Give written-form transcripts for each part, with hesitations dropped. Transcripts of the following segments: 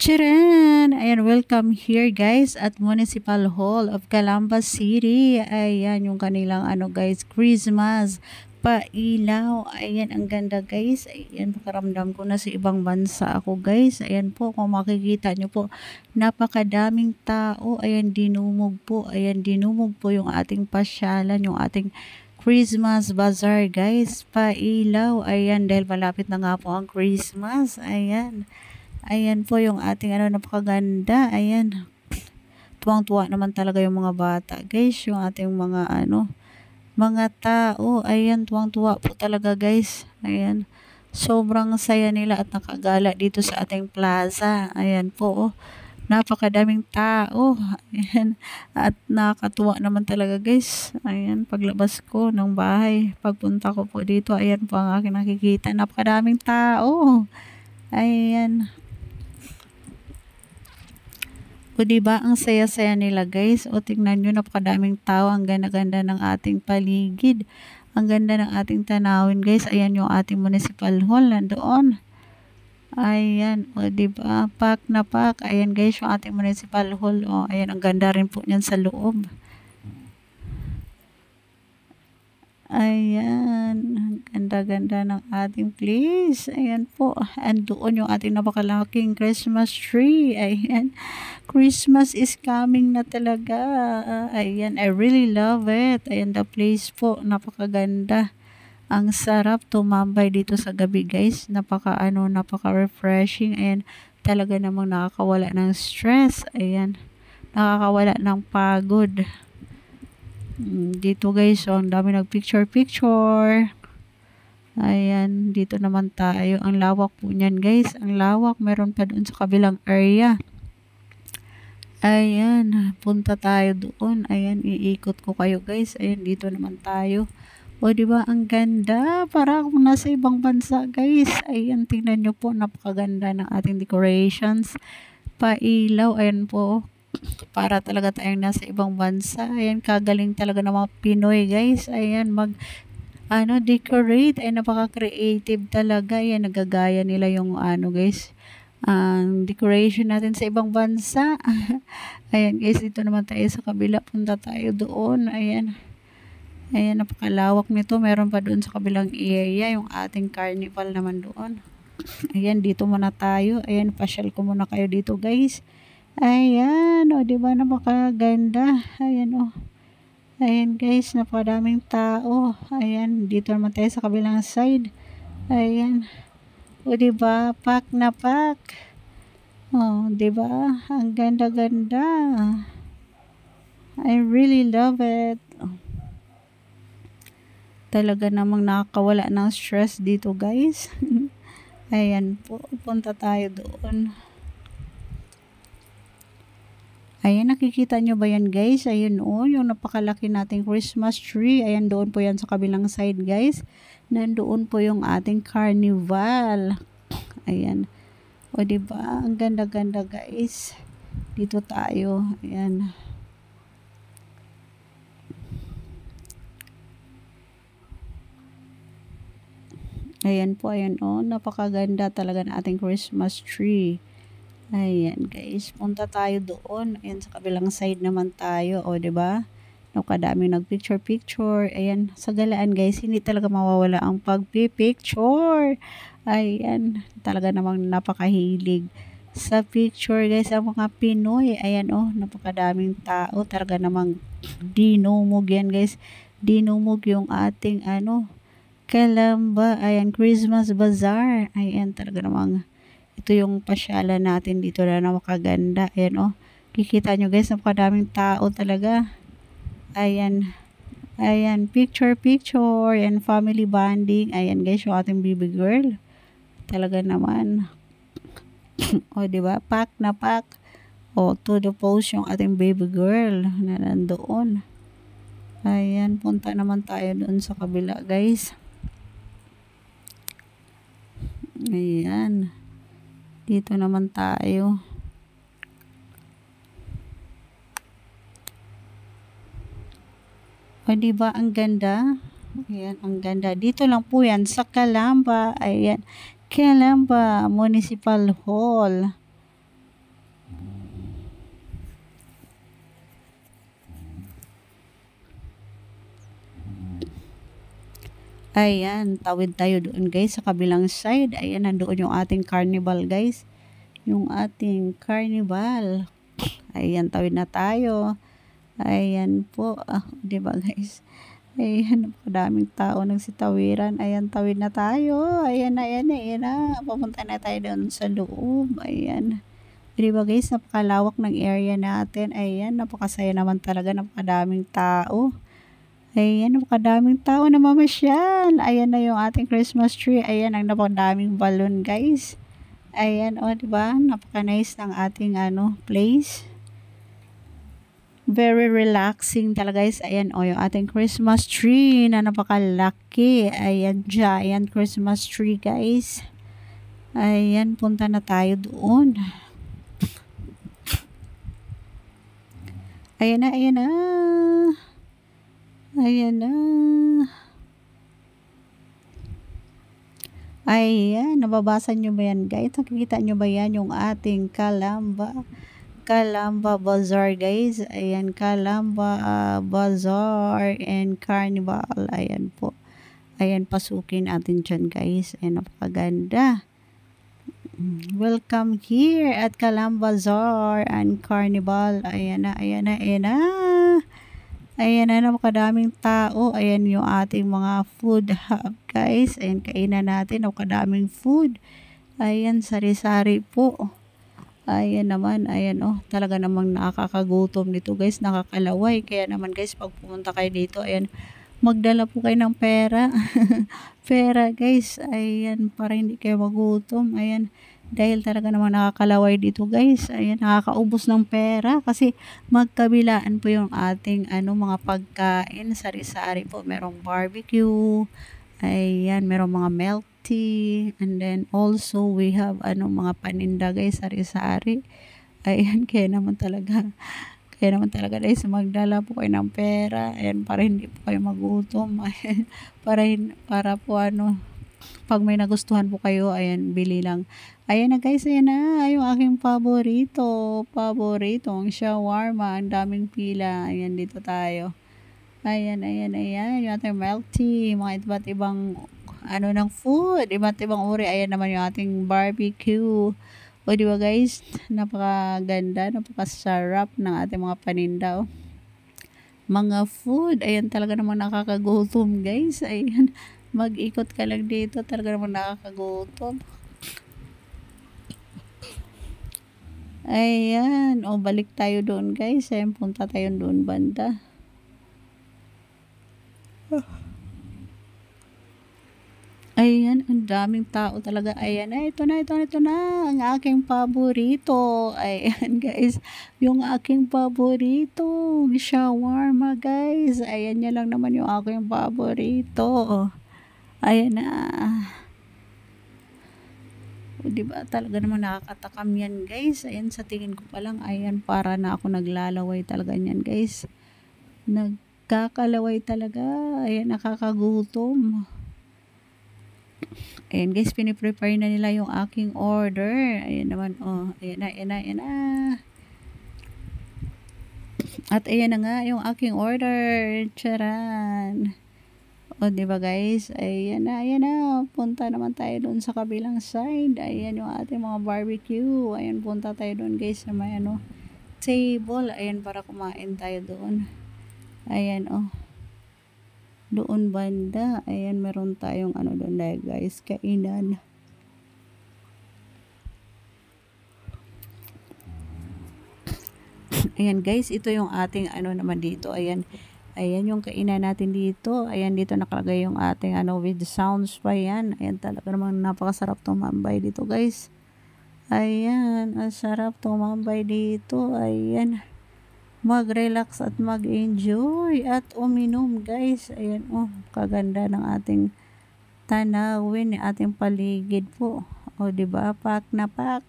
Charan! Ayan, welcome here guys at Municipal Hall of Calamba City. Ayan, yung kanilang guys, Christmas pailaw. Ayan, ang ganda guys. Ayan, pakaramdam ko na sa ibang bansa ako guys. Ayan po, kung makikita nyo po, napakadaming tao. Ayan, dinumog po. Ayan, dinumog po yung ating pasyalan, yung ating Christmas bazaar guys. Pailaw. Ayan, dahil malapit na nga po ang Christmas. Ayan. Ayan po yung ating napakaganda. Ayan. Tuwang-tuwa naman talaga yung mga bata. Guys, yung ating mga tao. Ayan, tuwang-tuwa po talaga guys. Ayan. Sobrang saya nila at nakagala dito sa ating plaza. Ayan po. Napakadaming tao. Ayan. At nakakatuwa naman talaga guys. Ayan, paglabas ko ng bahay, pagpunta ko po dito, ayan po ang aking nakikita. Napakadaming tao. Ayan. O diba, ang saya-saya nila guys. O tingnan nyo, napakadaming tao. Ang ganda-ganda ng ating paligid. Ang ganda ng ating tanawin guys. Ayan yung ating municipal hall. Nandoon. Ayan. O diba, pack na pack. Ayan guys, yung ating municipal hall. O ayan, ang ganda rin po niyan sa loob. Ayan, ganda-ganda ng ating place. Ayan po, andoon yung ating napakalaking Christmas tree. Ayan, Christmas is coming na talaga. Ayan, I really love it. Ayan, the place po, napakaganda. Ang sarap tumambay dito sa gabi guys. Napaka-refreshing. Ayan, talaga namang nakakawala ng stress. Ayan, nakakawala ng pagod. Dito guys, so ang dami nagpicture-picture. Ayan, dito naman tayo. Ang lawak po niyan guys. Ang lawak. Meron pa doon sa kabilang area. Ayan, punta tayo doon. Ayan, iikot ko kayo guys. Ayan, dito naman tayo. O diba, ang ganda. Para akong nasa ibang bansa guys. Ayan, tingnan nyo po. Napakaganda ng ating decorations. Pailaw. Ayan po, para talaga tayong nasa ibang bansa. Ayan, kagaling talaga ng mga Pinoy guys. Ayan, decorate. Ay, napaka-creative talaga. Ayan, nagagaya nila yung guys, ang decoration natin sa ibang bansa. Ayan guys, dito naman tayo sa kabila. Punta tayo doon. Ayan. Ayan, napakalawak nito. Meron pa doon sa kabilang area, yung ating carnival naman doon. Ayan, dito muna tayo. Ayan, pasyal ko muna kayo dito guys. Ayan, o diba, napakaganda. Ayan o. Ayan guys, napadaming tao. Ayan, dito naman tayo sa kabilang side. Ayan. O diba, pack na pack. O diba, ang ganda-ganda. I really love it. Talaga namang nakakawala ng stress dito guys. Ayan po, punta tayo doon. Ayan, nakikita nyo ba yan guys? Ayun yung napakalaki nating Christmas tree. Ayan, doon po yan sa kabilang side guys. Nandoon po yung ating carnival. Ayan. O diba, ang ganda-ganda guys. Dito tayo. Ayan. Ayan po, ayan napakaganda talaga ng ating Christmas tree. Ayan guys, punta tayo doon. Ayan, sa kabilang side naman tayo. O diba, kadaming nagpicture-picture. Ayan, sa galaan guys, hindi talaga mawawala ang pagpipicture. Ayan, talaga namang napakahilig sa picture guys ang mga Pinoy. Ayan napakadaming tao. Talaga namang dinumog yan guys. Dinumog yung ating Calamba. Ayan, Christmas Bazaar. Ayan, talaga namang ito yung pasyalan natin dito na napakaganda. Ayan kikita nyo guys, napakadaming tao talaga. Ayan. Ayan, picture. Ayan, family bonding. Ayan guys, yung ating baby girl. Talaga naman. O diba, pack na pack. O, to the post yung ating baby girl na nandoon. Ayan, punta naman tayo doon sa kabila guys. Ayan. Dito naman tayo. O diba, ang ganda? Ayan, ang ganda. Dito lang po yan sa Calamba. Ayan, Calamba Municipal Hall. Ayan, tawid tayo doon guys sa kabilang side. Ayan, nandoon yung ating carnival guys. Yung ating carnival. Ayan, tawid na tayo. Ayan po. 'di ba guys? Ayan, napakadaming tao nagsitawiran. Ayan, tawid na tayo. Ayan na, ayan na, ayan na. Papunta na tayo doon sa loob. Ayan. 'Di ba guys, napakalawak ng area natin. Ayan, napakasaya naman talaga. Napakadaming tao. Ayan, napakadaming tao na mamasyal. Ayan na yung ating Christmas tree. Ayan, ang napakadaming balloon guys. Ayan, o, diba? Napaka-nice ng ating place. Very relaxing talaga guys. Ayan, o, yung ating Christmas tree na napakalaki. Ayan, giant Christmas tree guys. Ayan, punta na tayo doon. Ayan na, ayan na. Ayan na. Ayan, nababasa nyo ba yan guys? Nakikita nyo ba yan yung ating Calamba Bazaar guys? Ayan, Calamba Bazaar and Carnival. Ayan po. Ayan, pasukin natin dyan guys. Ayan, napakaganda. Welcome here at Calamba Bazaar and Carnival. Ayan na, ayan na, ayan na. Ayan na, napakadaming tao. Ayan yung ating mga food hub guys. Ayan, kainan natin. Napakadaming food. Ayan, sari-sari po. Ayan naman, ayan talaga namang nakakagutom dito guys. Nakakalaway. Kaya naman guys, pag pumunta kayo dito, ayan, magdala po kayo ng pera. Pera guys. Ayan, para hindi kayo magutom. Ayan. Dahil talaga naman nakakalaway dito guys. Ayan, nakakaubos ng pera kasi magkabilaan po yung ating mga pagkain, sari-sari po. Merong barbecue, ayan, merong mga milk tea, and then also we have mga paninda guys, sari-sari. Ayan, kaya naman talaga guys, magdala po kayo ng pera. Ayan, para hindi po kayo magutom. Ayan, para po pag may nagustuhan po kayo, ayan, bili lang. Ayan na guys, ayan na, yung aking paborito, ang shawarma, ang daming pila. Ayan, dito tayo. Ayan, ayan, ayan, yung ating milk tea, mga iba't ibang ng food, iba't ibang uri. Ayan naman yung ating barbecue. O, di ba guys, napakaganda, napakasarap ng ating mga paninda. Mga food, ayan, talaga naman nakakagutom guys. Ayan, mag-ikot ka lang dito, talaga naman nakakagutom. Ayan, o, balik tayo doon guys. Ayan, punta tayo doon banda. Ayan, ang daming tao talaga. Ayan na, ito na, ang aking paborito. Ayan guys, yung aking paborito, shawarma guys. Ayan, yan lang naman yung aking paborito. Ayan na. O, diba, talaga naman nakakatakam yan guys. Ayan, sa tingin ko pa lang, ayan, para na ako naglalaway talaga yan guys. Nagkakalaway talaga. Ayan, nakakagutom. Ayan guys, piniprepare na nila yung aking order. Ayan naman, ayan na, ayan na, ayan na. At ayan na nga yung aking order. Charan. O, diba guys? Ayan na. Punta naman tayo doon sa kabilang side. Ayan yung ating mga barbecue. Ayan, punta tayo doon guys na may table. Ayan, para kumain tayo doon. Ayan, doon banda. Ayan, meron tayong doon guys, kainan. Ayan guys, ito yung ating naman dito. Ayan yung kainan natin dito. Ayan, dito nakalagay yung ating with sounds pa yan. Ayan, talaga namang napakasarap tumambay dito guys. Ayan, ang sarap tumambay dito. Ayan, mag-relax at mag-enjoy at uminom guys. Ayan, kaganda ng ating tanawin, ng ating paligid po. O, diba, pak na pak.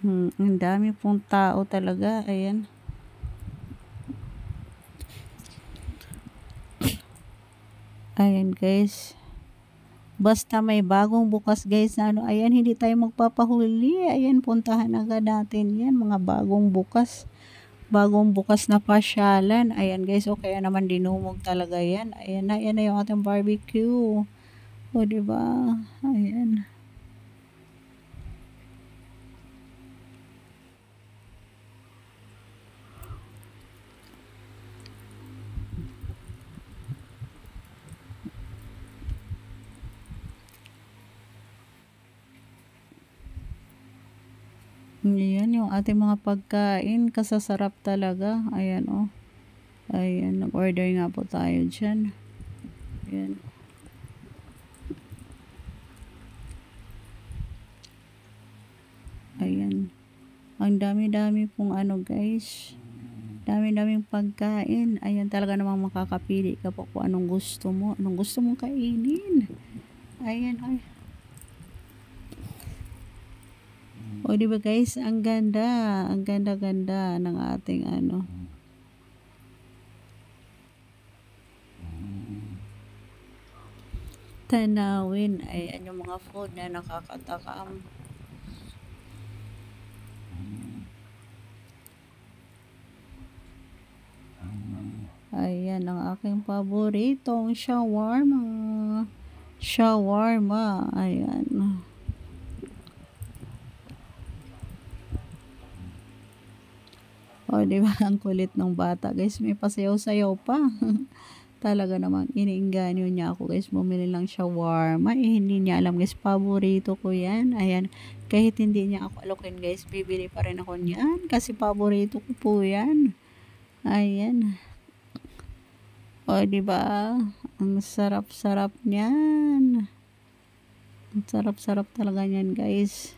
Ang dami pong tao talaga. Ayan. Ayan guys. Basta may bagong bukas guys na ayan, hindi tayo magpapahuli. Ayan, puntahan agad natin yan, mga bagong bukas. bagong bukas na pasyalan. Ayan guys, o kaya naman dinumog talaga yan. Ayan na yung ating barbecue. O diba? Ayan. Ayan yung ating mga pagkain. Kasasarap talaga. Ayan o. Ayan, nag-order nga po tayo dyan. Ayan. Ayan. Ang dami-dami pong ano guys. Dami-daming pagkain. Ayan, talaga namang makakapili ka po kung anong gusto mo. Anong gusto mong kainin. Ayan, ay. O, diba guys, ang ganda. Ang ganda-ganda ng ating ano. Tanawin. Ayan yung mga food na nakakatakam. Ayan ang aking paboritong shawarma. Shawarma. Ayan. O, diba? Ang kulit ng bata. Guys, may pasayaw-sayaw pa. Talaga namang iniinganyo niya ako guys. Bumili lang shawarma. Hindi niya alam guys. Paborito ko yan. Ayan. Kahit hindi niya ako alokin guys. Bibili pa rin ako niyan. Kasi paborito ko po yan. Ayan. O, diba? Ang sarap-sarap niyan. Ang sarap-sarap talaga niyan guys.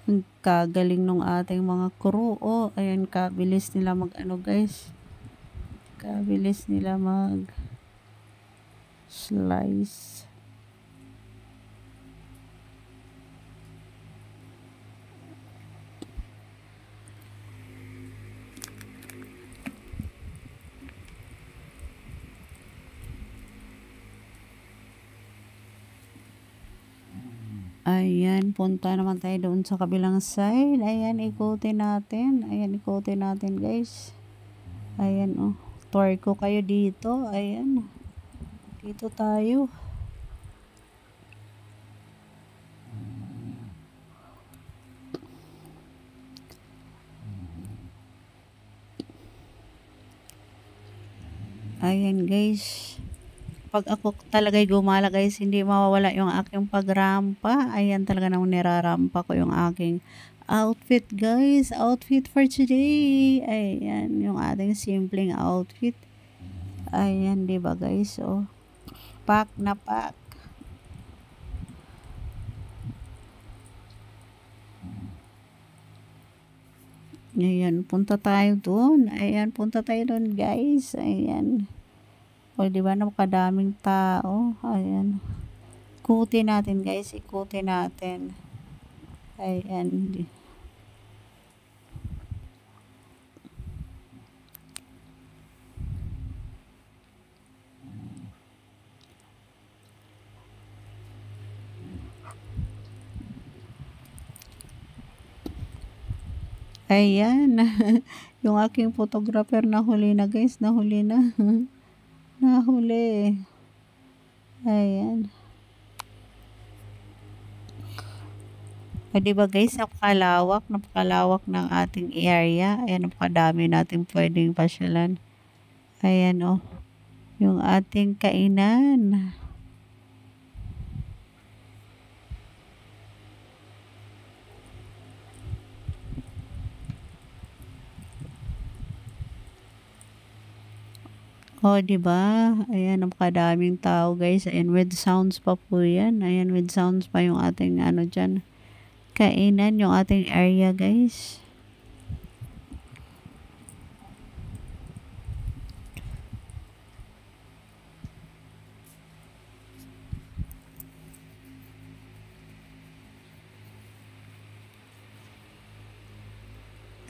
Ang kagaling nung ating mga crew. O, ayan, kabilis nila mag ano guys. Kabilis nila mag slice. Ayan, punta naman tayo doon sa kabilang side. Ayan, ikutin natin. Ayan, ikutin natin guys. Ayan, oh. Tour ko kayo dito. Ayan. Dito tayo. Ayan guys. Pag ako talaga'y gumala guys, hindi mawawala yung aking pagrampa. Ayan talaga nang nirarampa ko yung aking outfit guys. Outfit for today. Ayan, yung ating simpleng outfit. Ayan, diba guys? Oh, pack na pack. Ayan, punta tayo doon. Ayan, punta tayo doon guys. Ayan. O, diba napakadaming tao. Ayan. Ikutin natin guys. Ikutin natin. Ayan. Ayan. Yung aking photographer nahuli na guys. Nahuli na. Nahuli. Ayan. O, diba guys, napakalawak ng ating area. Ayan, napakadami natin pwedeng pasyalan. Ayan, oh. Yung ating kainan. O, diba? Ayan, napakadaming tao guys. Ayan, with sounds pa po yan. Ayan, with sounds pa yung ating ano dyan. Kainan, yung ating area guys.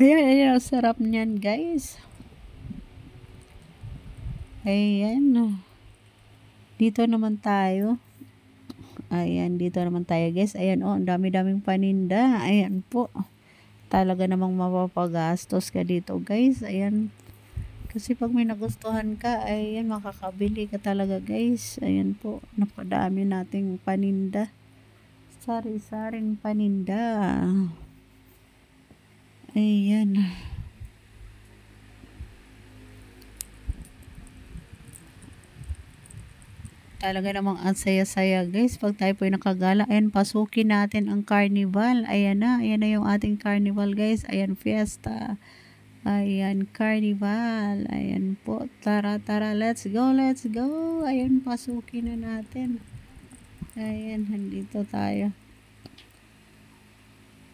Ayan, ayan, ang sarap niyan guys. Ayan. Dito naman tayo. Ayan, dito naman tayo guys. Ayan oh, ang dami-daming paninda. Ayan po. Talaga namang mapapagastos ka dito guys. Ayan. Kasi pag may nagustuhan ka, ayan, makakabili ka talaga guys. Ayan po, napakadami nating paninda. Sari-saring paninda. Ayan. Talaga namang ang saya-saya guys. Pag tayo po ay nakagala, ayan, pasukin natin ang carnival. Ayan na yung ating carnival guys. Ayan, fiesta. Ayan, carnival. Ayan po, tara, let's go, let's go. Ayan, pasukin na natin. Ayan, nandito tayo.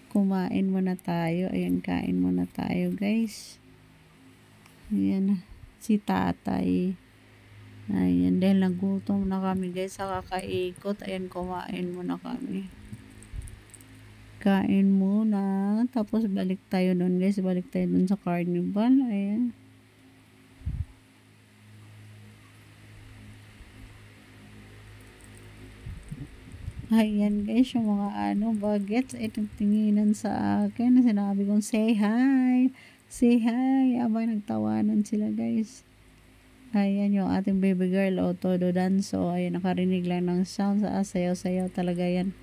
Kumain muna tayo. Ayan, kain muna tayo guys. Ayan, si tatay. Ayan, dahil nagutom na kami guys sa kakaikot. Ayan, kumain muna kami. Kain muna. Tapos balik tayo doon guys. Balik tayo doon sa carnival. Ayan. Ayan guys, yung mga bagets ay tinginan sa akin. Sinabi kong say hi. Say hi. Aba, nagtawanan sila guys. Ayan yung ating baby girl o todo danso. Ayan, nakarinig lang ng sound sa sayaw-sayaw talaga yan.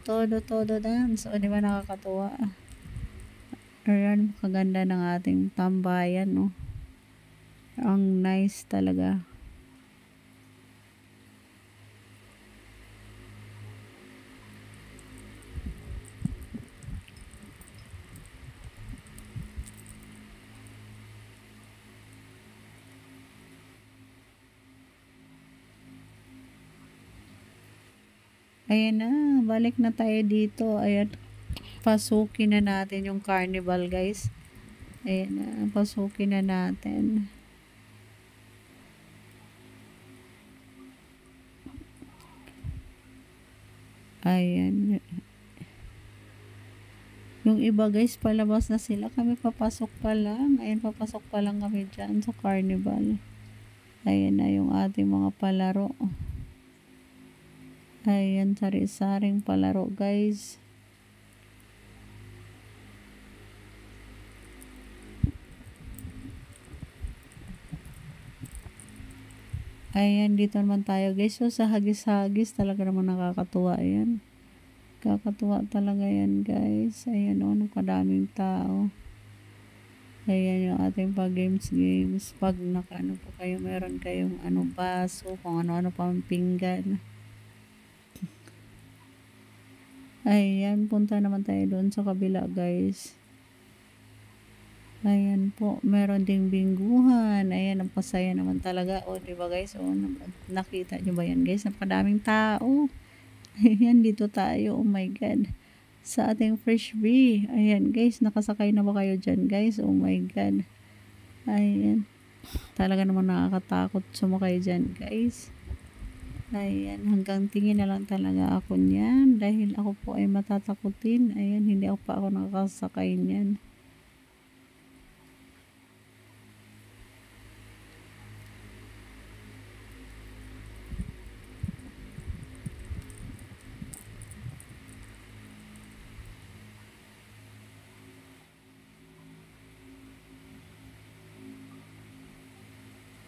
Todo dance. O, di ba nakakatuwa? Ayan, kaganda ng ating tambayan, no? Ang nice talaga. Ayan na, balik na tayo dito. Ayan, pasukin na natin yung carnival guys. Ayan na, pasukin na natin. Ayan. Yung iba guys, palabas na sila. Kami papasok pa lang. Ayan, papasok pa lang kami dyan sa carnival. Ayan na yung ating mga palaro. Ayan, sari-saring palaro guys. Ayan, dito naman tayo guys. So, sa hagis-hagis, talaga naman nakakatuwa yan. Kakatuwa talaga yan guys. Ayan o, nakadaming tao. Ayan yung ating pag-games. Pag nakaano po kayo, meron kayong baso, kung ano-ano pang pinggan. Ayan, punta naman tayo doon sa kabila guys. Ayan po, meron ding bingguhan. Ayan, ang pasaya naman talaga. O, diba guys? O, nakita nyo ba yan guys? Napadaming tao. Ayan, dito tayo. Oh my God. Sa ating fresh bee. Ayan guys, nakasakay na ba kayo dyan guys? Oh my God. Ayan. Talaga naman nakakatakot sumakay dyan guys. Ayan, hanggang tingin na lang talaga ako niyan. Dahil ako po ay matatakutin. Ayan, hindi ako pa ako nakakasakay niyan.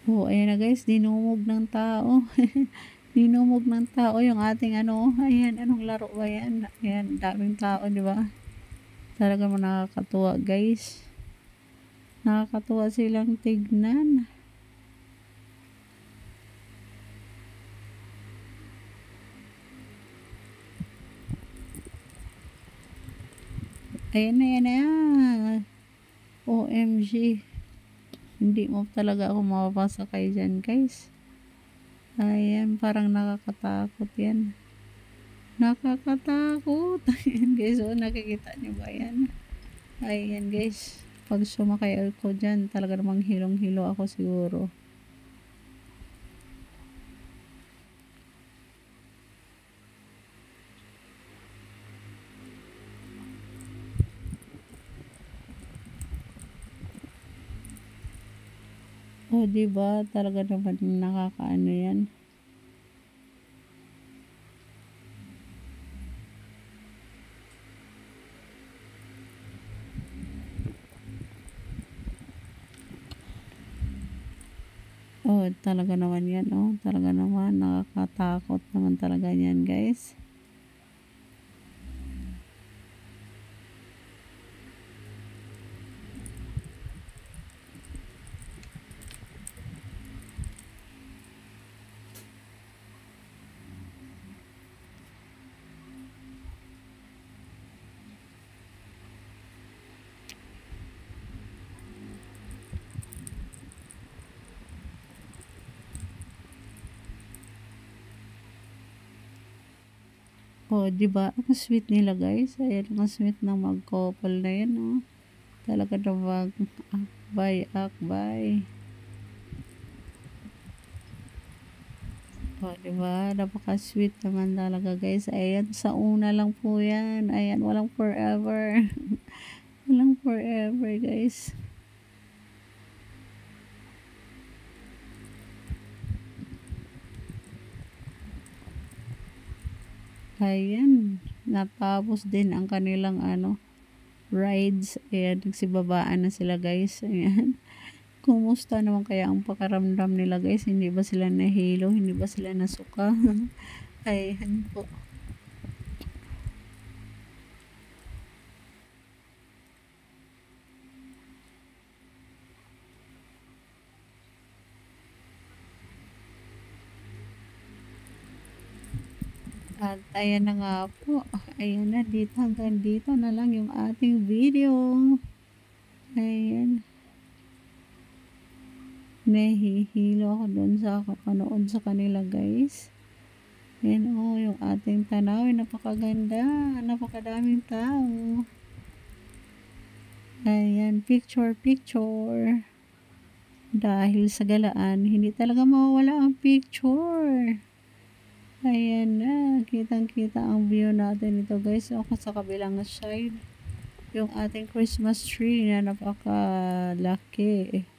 Oh, ayan na guys, dinumog ng tao. Dinumog ng tao yung ating ayan, anong laro ba yan? Ayan, daming tao, di ba? Talaga mo nakakatuwa guys. Nakakatuwa silang tignan. Ayan na, yan na. OMG. Hindi mo talaga ako mapapasakay dyan guys. Ayan, parang nakakatakot yan. Nakakatakot. Ayan guys, nakikita nyo ba yan? Ayan guys, pag sumakay ako dyan, talaga namang hilong-hilo ako siguro. Oh, 'di ba? Talaga naman nakakaano 'yan. Oh, talaga naman 'yan, oh. Talaga naman nakakatakot naman talaga niyan, guys. Oh, 'di ba? Ang sweet nila, guys. Ayan, ang sweet ng mag-couple na 'yan, oh. Talaga namang akbay-akbay. Oh, 'di ba? Napaka-sweet naman talaga, guys. Ayan, sa una lang po 'yan. Ayan, walang forever. Walang forever, guys. Ayan, natapos din ang kanilang rides. Ayan, nagsibabaan na sila, guys. Ayan. Kumusta naman kaya ang pakaramdam nila, guys? Hindi ba sila nahilo? Hindi ba sila nasuka? Ayan po. At ayan na nga po. Ayan na, hanggang dito na lang yung ating video. Ayan. Nahihilo ako doon sa kapanood sa kanila, guys. Ayan, oh, yung ating tanawin. Napakaganda. Napakadaming tao. Ayan, picture. Dahil sa galaan, hindi talaga mawawala ang picture. Ayan na, kitang-kita ang view natin ito, guys. Ako sa kabilang side, yung ating Christmas tree na napakalaki.